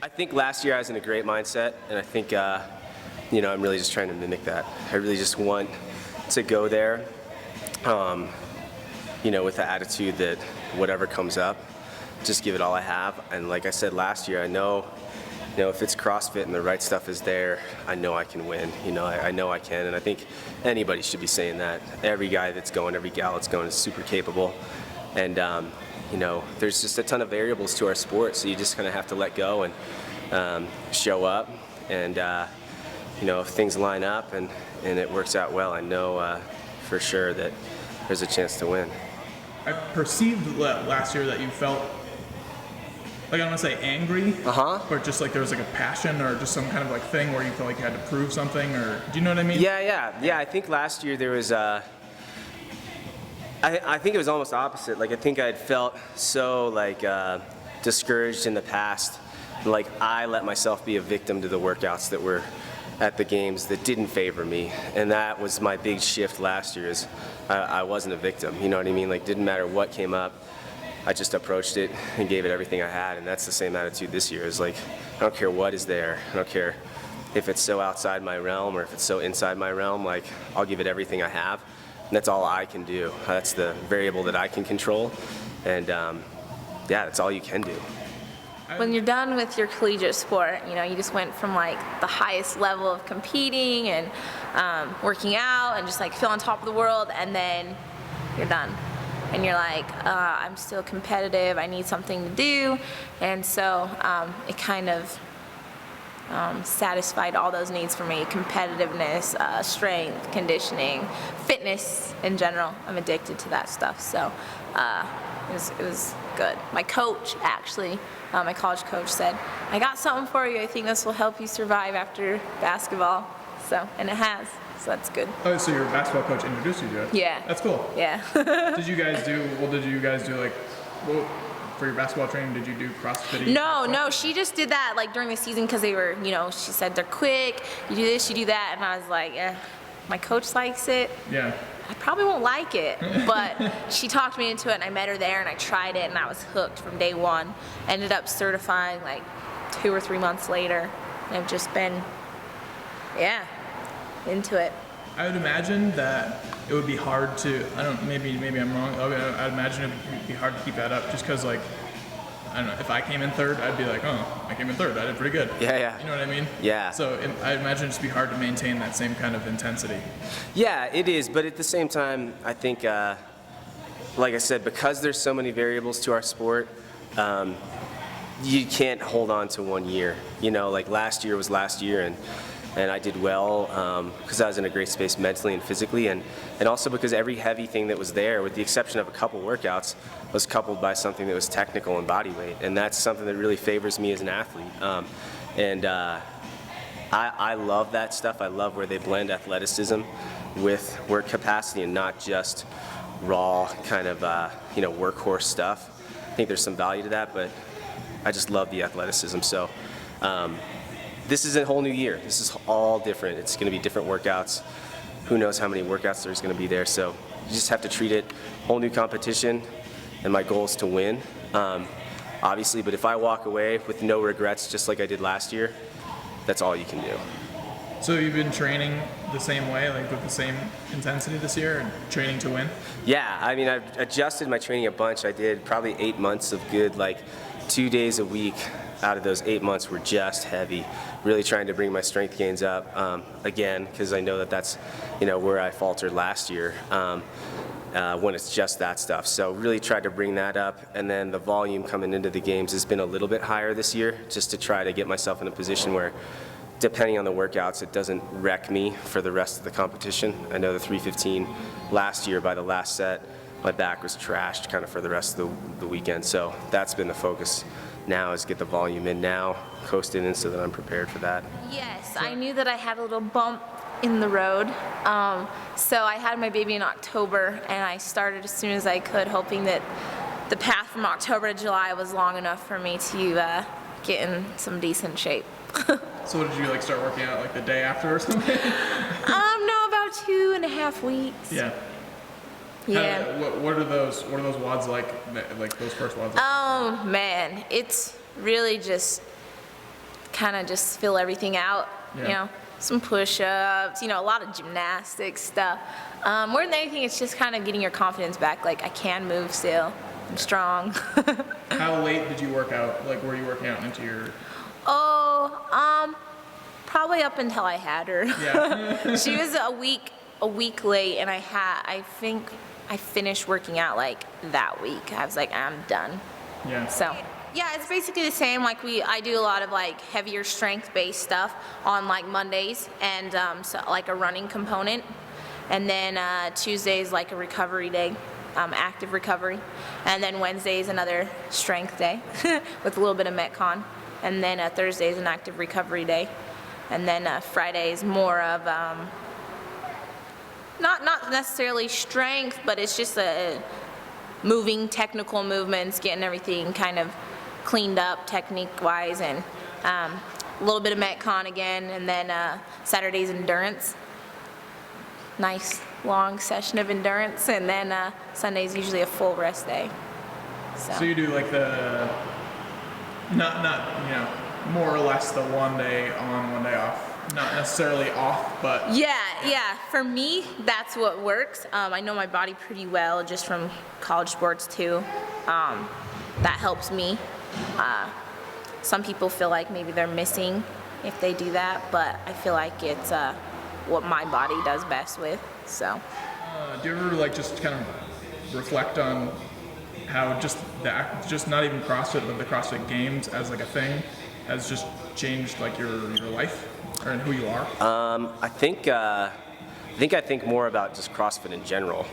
I think last year I was in a great mindset, and I think, you know, I'm really just trying to mimic that. I really just want to go there, you know, with the attitude that whatever comes up, just give it all I have. And like I said last year, I know, you know, if it's CrossFit and the right stuff is there, I know I can win. You know, I know I can, and I think anybody should be saying that. Every guy that's going, every gal that's going is super capable. And, you know, there's just a ton of variables to our sport, so you just kind of have to let go and show up. And, you know, if things line up and it works out well, I know for sure that there's a chance to win. I perceived last year that you felt, like, I don't want to say angry, but just like there was like a passion or just some kind of like thing where you felt like you had to prove something, or do you know what I mean? Yeah. I think last year there was, I think it was almost opposite. Like, I think I had felt so like discouraged in the past. Like, I let myself be a victim to the workouts that were at the games that didn't favor me, and that was my big shift last year. Is I wasn't a victim. You know what I mean? Like, didn't matter what came up, I just approached it and gave it everything I had, and that's the same attitude this year. Is like, I don't care what is there. I don't care if it's so outside my realm or if it's so inside my realm. Like, I'll give it everything I have, and that's all I can do. That's the variable that I can control, and yeah, that's all you can do. When you're done with your collegiate sport, you know, you just went from like the highest level of competing and working out and just like feel on top of the world, and then you're done. And you're like, I'm still competitive, I need something to do. And so it kind of satisfied all those needs for me: competitiveness, strength, conditioning, fitness in general. I'm addicted to that stuff, so it was good. My coach, actually, my college coach, said, I got something for you, I think this will help you survive after basketball. So, and it has, so that's good. Oh, so your basketball coach introduced you to it? Yeah. That's cool. Yeah. Did you guys do like, well, for your basketball training, did you do CrossFit? No, she just did that like during the season because they were, you know, she said they're quick, you do this, you do that, and I was like, my coach likes it. Yeah. I probably won't like it, but she talked me into it, and I met her there, and I tried it, and I was hooked from day one. Ended up certifying like 2 or 3 months later, and I've just been, into it. I would imagine that it would be hard to, maybe I'm wrong, I'd imagine it would be hard to keep that up just because, like, I don't know, if I came in third, I'd be like, oh, I came in third, I did pretty good. Yeah. You know what I mean? Yeah. So I imagine it'd just be hard to maintain that same kind of intensity. Yeah, it is, but at the same time, I think, like I said, because there's so many variables to our sport, you can't hold on to 1 year. You know, like last year was last year, and I did well because I was in a great space mentally and physically, and also because every heavy thing that was there, with the exception of a couple workouts, was coupled by something that was technical and body weight, and that's something that really favors me as an athlete. I love that stuff. I love where they blend athleticism with work capacity and not just raw kind of you know, workhorse stuff. I think there's some value to that, but I just love the athleticism. So this is a whole new year. This is all different. It's going to be different workouts. Who knows how many workouts there's going to be there. So you just have to treat it whole new competition, and my goal is to win, obviously. But if I walk away with no regrets, just like I did last year, that's all you can do. So you've been training the same way, like with the same intensity this year, and training to win? Yeah, I mean, I've adjusted my training a bunch. I did probably 8 months of good, like 2 days a week. Out of those 8 months were just heavy, really trying to bring my strength gains up again, because I know that that's, you know, where I faltered last year when it's just that stuff. So really tried to bring that up, and then the volume coming into the games has been a little bit higher this year, just to try to get myself in a position where, depending on the workouts, it doesn't wreck me for the rest of the competition. I know the 315 last year, by the last set, my back was trashed kind of for the rest of the weekend. So that's been the focus now, is get the volume in now, coast it in so that I'm prepared for that. Yes, I knew that I had a little bump in the road. So I had my baby in October, and I started as soon as I could, hoping that the path from October to July was long enough for me to get in some decent shape. So what, did you like start working out like the day after or something? No, about 2.5 weeks. Yeah. Yeah. What are those WODs like those first WODs? Oh man, it's really just kind of just fill everything out, Yeah. you know, some push-ups, you know, a lot of gymnastics stuff. More than anything, it's just kind of getting your confidence back. Like, I can move still. I'm strong. How late did you work out? Like, were you working out into your? Probably up until I had her. Yeah. She was a week late, and I think I finished working out like that week. I was like, I'm done. Yeah. So, yeah, it's basically the same. Like I do a lot of like heavier strength-based stuff on like Mondays, and so like a running component, and then Tuesdays like a recovery day, active recovery, and then Wednesdays another strength day with a little bit of Metcon, and then Thursday is an active recovery day, and then Friday is more of not necessarily strength, but it's just moving technical movements, getting everything kind of cleaned up technique-wise, and a little bit of Metcon again, and then Saturday's endurance. Nice long session of endurance, and then Sunday's usually a full rest day. So you do like the not you know, more or less the 1 day on, 1 day off. Not necessarily off, but Yeah. For me, that's what works. I know my body pretty well just from college sports too. That helps me. Some people feel like maybe they're missing if they do that, but I feel like it's what my body does best with. So. do you ever like just kind of reflect on how just not even CrossFit, but the CrossFit Games as like a thing has just changed like your life or who you are? I think I think more about just CrossFit in general.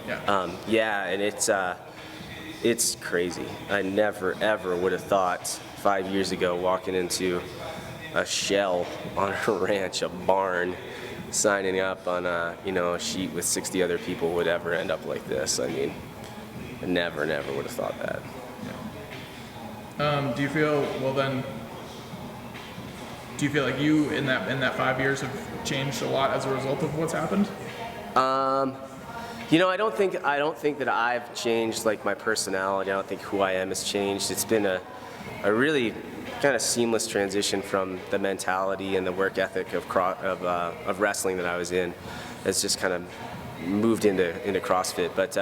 Yeah. And it's crazy. I never ever would have thought 5 years ago walking into a shell on a ranch, a barn, signing up on a sheet with 60 other people would ever end up like this. I mean, I never would have thought that. Do you feel like you in that 5 years have changed a lot as a result of what's happened? I don't think that I've changed like my personality. I don't think who I am has changed. It's been a really kind of seamless transition from the mentality and the work ethic of wrestling that I was in. It's just kind of moved into CrossFit. But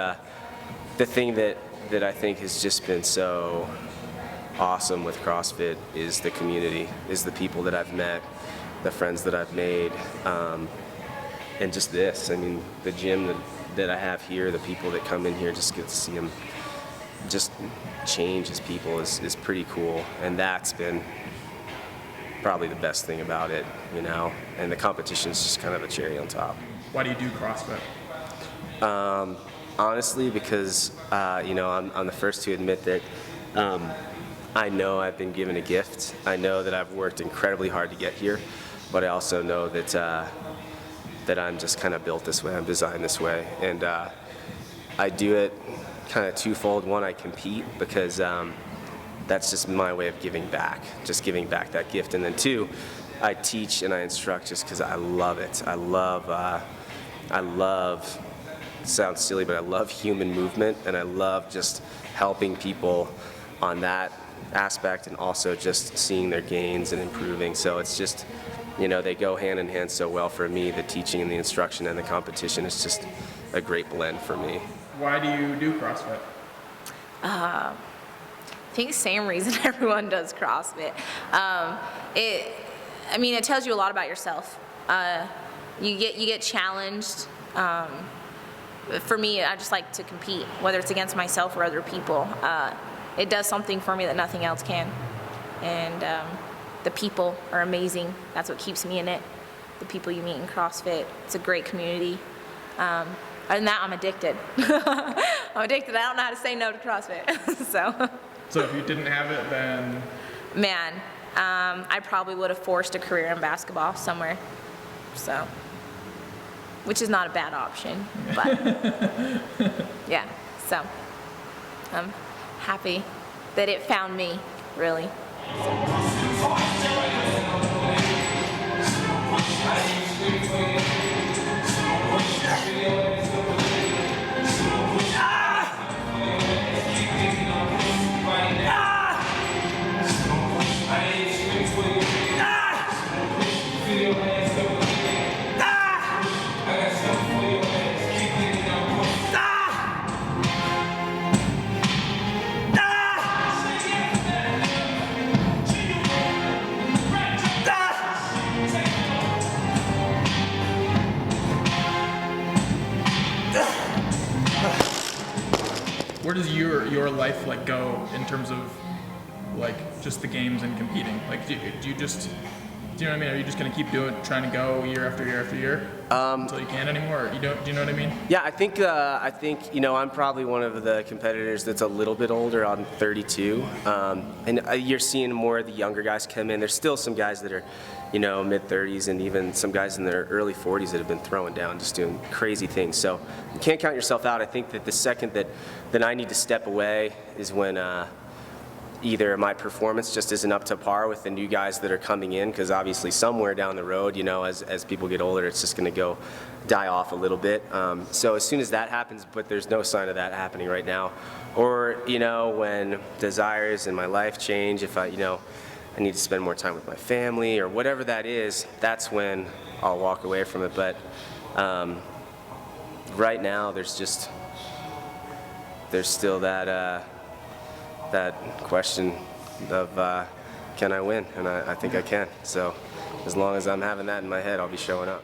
the thing that I think has just been so awesome with CrossFit is the community, is the people that I've met, the friends that I've made, and just this. I mean, the gym that I have here, the people that come in here, just get to see them just change as people is pretty cool, and that's been probably the best thing about it, and the competition is just kind of a cherry on top. Why do you do CrossFit? Honestly, because I'm the first to admit that I know I've been given a gift. I know that I've worked incredibly hard to get here, but I also know that I'm just kind of built this way. I'm designed this way, and I do it kind of twofold. One, I compete because that's just my way of giving back that gift, and then two, I teach and I instruct just because I love it. I love. It sounds silly, but I love human movement, and I love just helping people on that aspect, and also just seeing their gains and improving. So it's just, they go hand in hand so well for me. The teaching and the instruction and the competition is just a great blend for me. Why do you do CrossFit? I think the same reason everyone does CrossFit. It tells you a lot about yourself. You get challenged. For me, I just like to compete, whether it's against myself or other people. It does something for me that nothing else can. And the people are amazing. That's what keeps me in it. The people you meet in CrossFit. It's a great community. Other than that, I'm addicted. I'm addicted. I don't know how to say no to CrossFit. So if you didn't have it, then? Man, I probably would have forced a career in basketball somewhere. So, which is not a bad option, but yeah. So I'm happy that it found me, really. does your life like go in terms of like just the games and competing? Like do you just, do you know what I mean? Are you just gonna keep trying to go year after year after year until you can't anymore? Or do you know what I mean? Yeah, I think I'm probably one of the competitors that's a little bit older. I'm 32, and you're seeing more of the younger guys come in. There's still some guys that are, mid 30s, and even some guys in their early 40s that have been throwing down, just doing crazy things. So you can't count yourself out. I think that the second that I need to step away is when either my performance just isn't up to par with the new guys that are coming in, because obviously somewhere down the road, as people get older, it's just going to die off a little bit. So as soon as that happens, but there's no sign of that happening right now, or when desires in my life change, if I need to spend more time with my family or whatever that is, that's when I'll walk away from it. But right now, there's still that question of can I win? And I think I can. So as long as I'm having that in my head, I'll be showing up.